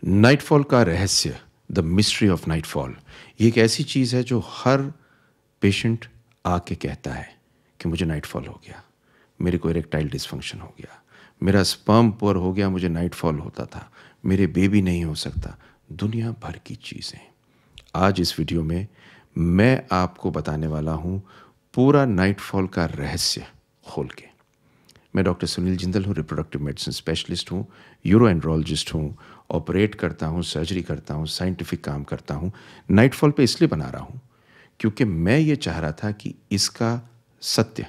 Nightfall का रहस्य, the mystery of nightfall, ये एक ऐसी चीज़ है जो हर पेशेंट आके कहता है कि मुझे नाइटफॉल हो गया, मेरे को इरेक्टाइल डिसफंक्शन हो गया, मेरा स्पर्म पुअर हो गया, मुझे नाइटफॉल होता था, मेरे बेबी नहीं हो सकता, दुनिया भर की चीज़ें। आज इस वीडियो में मैं आपको बताने वाला हूँ पूरा नाइटफॉल का रहस्य खोल के। मैं डॉक्टर सुनील जिंदल हूँ, रिप्रोडक्टिव मेडिसिन स्पेशलिस्ट हूँ, यूरो एंड्रोलॉजिस्ट हूँ, ऑपरेट करता हूँ, सर्जरी करता हूँ, साइंटिफिक काम करता हूँ। नाइटफॉल पे इसलिए बना रहा हूँ क्योंकि मैं ये चाह रहा था कि इसका सत्य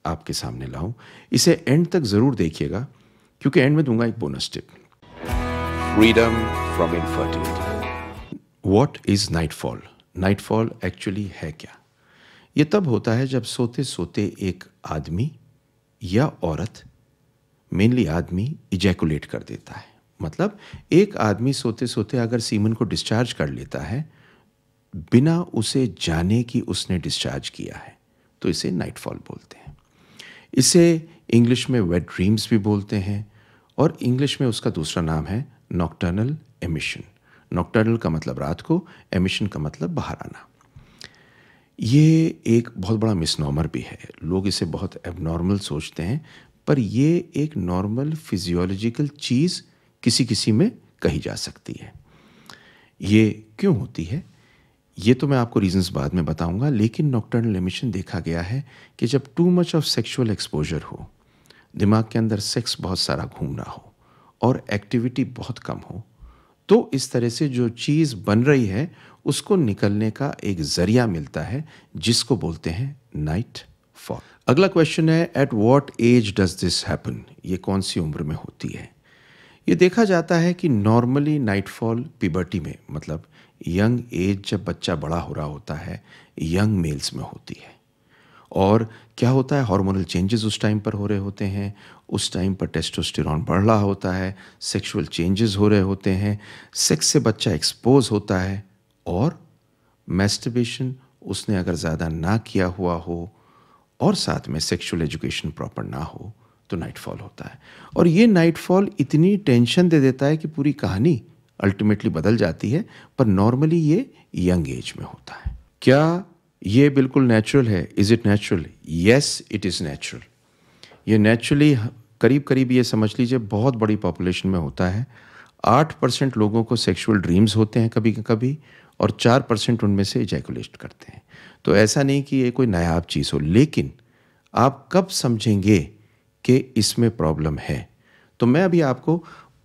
आपके सामने लाऊं। इसे एंड तक ज़रूर देखिएगा क्योंकि एंड में दूंगा एक bonus tip. Freedom from infertility. What is nightfall? Nightfall actually है क्या? ये तब होता है जब सोते सोते एक आदमी या औरत, मेनली आदमी, इजैकुलेट कर देता है। मतलब एक आदमी सोते सोते अगर सीमन को डिस्चार्ज कर लेता है बिना उसे जाने कि उसने डिस्चार्ज किया है, तो इसे नाइटफॉल बोलते हैं। इसे इंग्लिश में वेट ड्रीम्स भी बोलते हैं और इंग्लिश में उसका दूसरा नाम है नॉक्टर्नल एमिशन। नॉक्टर्नल का मतलब रात को, एमिशन का मतलब बाहर आना। ये एक बहुत बड़ा मिसनॉमर भी है, लोग इसे बहुत एबनॉर्मल सोचते हैं, पर ये एक नॉर्मल फिजियोलॉजिकल चीज़ किसी किसी में कही जा सकती है। ये क्यों होती है ये तो मैं आपको रीजंस बाद में बताऊंगा, लेकिन नॉक्टर्नल एमिशन देखा गया है कि जब too much of sexual exposure हो, दिमाग के अंदर सेक्स बहुत सारा घूम रहा हो और एक्टिविटी बहुत कम हो, तो इस तरह से जो चीज़ बन रही है उसको निकलने का एक जरिया मिलता है जिसको बोलते हैं नाइट फॉल। अगला क्वेश्चन है, at what age does this happen? ये कौन सी उम्र में होती है? ये देखा जाता है कि नॉर्मली नाइटफॉल पिबर्टी में, मतलब यंग एज, जब बच्चा बड़ा हो रहा होता है, यंग मेल्स में होती है। और क्या होता है, हार्मोनल चेंजेस उस टाइम पर हो रहे होते हैं, उस टाइम पर टेस्टोस्टेरोन बढ़ रहा होता है, सेक्सुअल चेंजेस हो रहे होते हैं, सेक्स से बच्चा एक्सपोज होता है, और मैस्टरबेशन उसने अगर ज़्यादा ना किया हुआ हो और साथ में सेक्सुअल एजुकेशन प्रॉपर ना हो तो नाइटफॉल होता है। और ये नाइटफॉल इतनी टेंशन दे देता है कि पूरी कहानी अल्टीमेटली बदल जाती है, पर नॉर्मली ये यंग एज में होता है। क्या ये बिल्कुल नेचुरल है? Is it natural? Yes, it is natural. ये नेचुरली करीब करीब ये समझ लीजिए बहुत बड़ी पॉपुलेशन में होता है। 8% लोगों को सेक्सुअल ड्रीम्स होते हैं कभी कभी, और 4% उनमें से इजैकुलेट करते हैं। तो ऐसा नहीं कि ये कोई नायाब चीज़ हो, लेकिन आप कब समझेंगे कि इसमें प्रॉब्लम है? तो मैं अभी आपको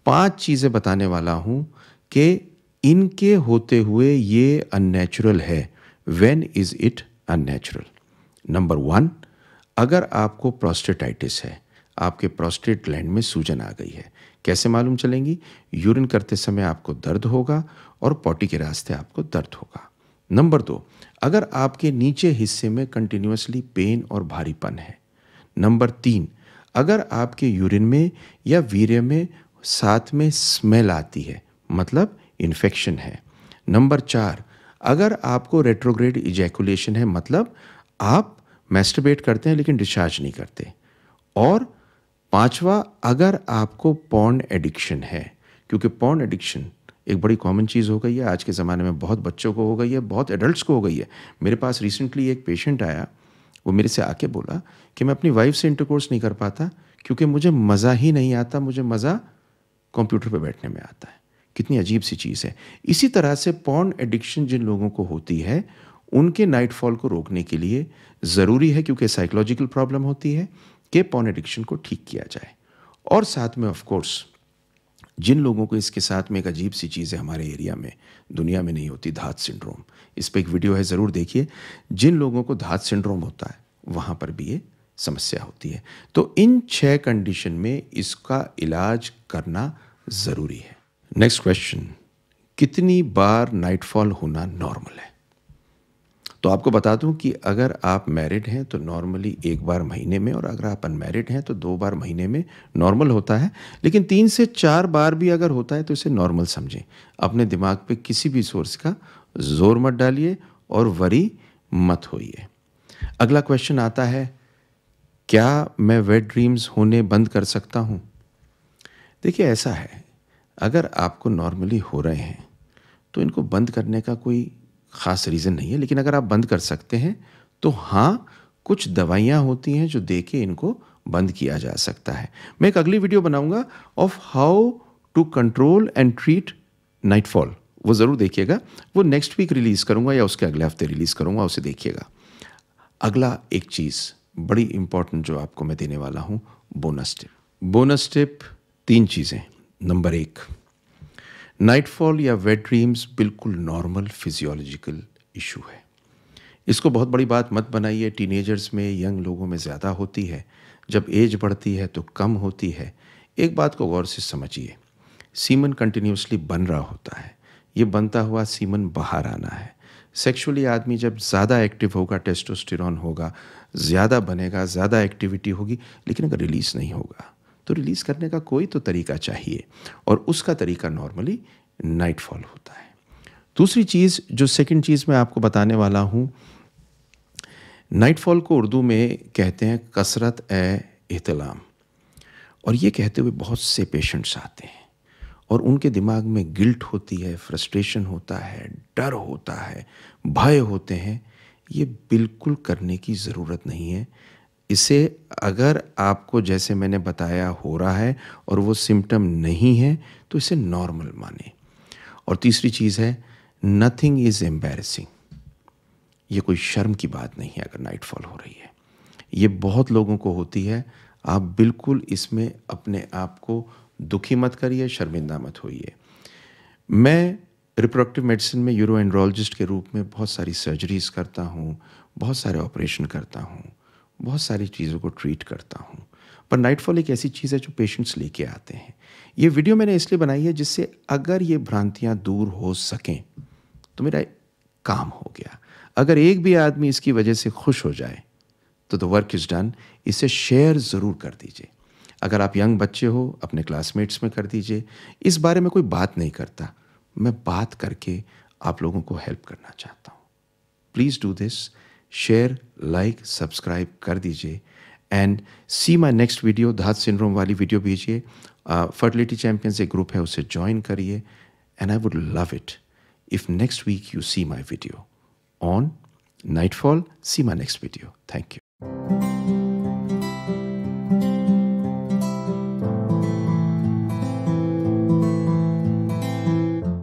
5 चीज़ें बताने वाला हूँ कि इनके होते हुए ये अननेचुरल है। When is it unnatural? Number 1, अगर आपको प्रोस्टेटाइटिस है, आपके प्रोस्टेट ग्लैंड में सूजन आ गई है, कैसे मालूम चलेंगी? यूरिन करते समय आपको दर्द होगा और पॉटी के रास्ते आपको दर्द होगा। नंबर 2, अगर आपके नीचे हिस्से में कंटिन्यूसली पेन और भारीपन है। नंबर 3, अगर आपके यूरिन में या वीर्य में साथ में स्मेल आती है, मतलब इन्फेक्शन है। नंबर 4, अगर आपको रेट्रोग्रेड इजैकुलेशन है, मतलब आप मैस्टरबेट करते हैं लेकिन डिस्चार्ज नहीं करते। और 5वां, अगर आपको पॉर्न एडिक्शन है, क्योंकि पॉर्न एडिक्शन एक बड़ी कॉमन चीज़ हो गई है आज के ज़माने में, बहुत बच्चों को हो गई है, बहुत एडल्ट्स को हो गई है। मेरे पास रिसेंटली एक पेशेंट आया, वो मेरे से आके बोला कि मैं अपनी वाइफ से इंटरकोर्स नहीं कर पाता क्योंकि मुझे मज़ा ही नहीं आता, मुझे मज़ा कंप्यूटर पे बैठने में आता है। कितनी अजीब सी चीज़ है। इसी तरह से पॉर्न एडिक्शन जिन लोगों को होती है, उनके नाइटफॉल को रोकने के लिए ज़रूरी है, क्योंकि साइकोलॉजिकल प्रॉब्लम होती है, कि पॉर्न एडिक्शन को ठीक किया जाए। और साथ में ऑफ कोर्स जिन लोगों को इसके साथ में एक अजीब सी चीज़ है, हमारे एरिया में, दुनिया में नहीं होती, धात सिंड्रोम। इस पर एक वीडियो है, ज़रूर देखिए। जिन लोगों को धात सिंड्रोम होता है वहाँ पर भी ये समस्या होती है। तो इन 6 कंडीशन में इसका इलाज करना ज़रूरी है। नेक्स्ट क्वेश्चन, कितनी बार नाइटफॉल होना नॉर्मल है? तो आपको बता दूं कि अगर आप मैरिड हैं तो नॉर्मली 1 बार महीने में, और अगर आप अनमैरिड हैं तो 2 बार महीने में नॉर्मल होता है। लेकिन 3 से 4 बार भी अगर होता है तो इसे नॉर्मल समझें। अपने दिमाग पे किसी भी सोर्स का जोर मत डालिए और वरी मत होइए। अगला क्वेश्चन आता है, क्या मैं वेट ड्रीम्स होने बंद कर सकता हूँ? देखिए, ऐसा है, अगर आपको नॉर्मली हो रहे हैं तो इनको बंद करने का कोई ख़ास रीज़न नहीं है, लेकिन अगर आप बंद कर सकते हैं तो हाँ, कुछ दवाइयाँ होती हैं जो दे के इनको बंद किया जा सकता है। मैं एक अगली वीडियो बनाऊंगा of how to control and treat nightfall, वो ज़रूर देखिएगा। वो नेक्स्ट वीक रिलीज़ करूंगा या उसके अगले हफ्ते रिलीज़ करूंगा, उसे देखिएगा। अगला एक चीज़ बड़ी इंपॉर्टेंट जो आपको मैं देने वाला हूँ, बोनस टिप। बोनस टिप 3 चीज़ें। नंबर 1, नाइटफॉल या वेट ड्रीम्स बिल्कुल नॉर्मल फिजियोलॉजिकल इशू है। इसको बहुत बड़ी बात मत बनाइए। टीनेजर्स में, यंग लोगों में ज़्यादा होती है, जब एज बढ़ती है तो कम होती है। एक बात को गौर से समझिए, सीमन कंटिन्यूसली बन रहा होता है, ये बनता हुआ सीमन बाहर आना है। सेक्सुअली आदमी जब ज़्यादा एक्टिव होगा, टेस्टोस्टेरोन होगा, ज़्यादा बनेगा, ज़्यादा एक्टिविटी होगी, लेकिन अगर रिलीज़ नहीं होगा तो रिलीज़ करने का कोई तो तरीका चाहिए, और उसका तरीका नॉर्मली नाइटफॉल होता है। दूसरी चीज़, जो सेकंड चीज़ मैं आपको बताने वाला हूँ, नाइटफॉल को उर्दू में कहते हैं कसरत ए इहतिलाम, और ये कहते हुए बहुत से पेशेंट्स आते हैं और उनके दिमाग में गिल्ट होती है, फ्रस्ट्रेशन होता है, डर होता है, भय होते हैं। ये बिल्कुल करने की ज़रूरत नहीं है। इसे अगर आपको, जैसे मैंने बताया, हो रहा है और वो सिम्टम नहीं है तो इसे नॉर्मल माने। और तीसरी चीज़ है, नथिंग इज़ एम्बैरेसिंग। ये कोई शर्म की बात नहीं है अगर नाइटफॉल हो रही है। ये बहुत लोगों को होती है। आप बिल्कुल इसमें अपने आप को दुखी मत करिए, शर्मिंदा मत होइए। मैं रिप्रोडक्टिव मेडिसिन में यूरोएंड्रोलॉजिस्ट के रूप में बहुत सारी सर्जरीज़ करता हूँ, बहुत सारे ऑपरेशन करता हूँ, बहुत सारी चीज़ों को ट्रीट करता हूँ, पर नाइटफॉल एक ऐसी चीज़ है जो पेशेंट्स लेके आते हैं। ये वीडियो मैंने इसलिए बनाई है जिससे अगर ये भ्रांतियाँ दूर हो सकें तो मेरा काम हो गया। अगर एक भी आदमी इसकी वजह से खुश हो जाए तो द वर्क इज़ डन। इसे शेयर ज़रूर कर दीजिए। अगर आप यंग बच्चे हो, अपने क्लासमेट्स में कर दीजिए। इस बारे में कोई बात नहीं करता, मैं बात करके आप लोगों को हेल्प करना चाहता हूँ। Please do this, share, like, subscribe कर दीजिए and see my next video. Dhat syndrome वाली वीडियो भेजिए। फर्टिलिटी चैम्पियंस एक ग्रुप है, उसे ज्वाइन करिए and I would love it if next week you see my video on Nightfall. See my next video. Thank you.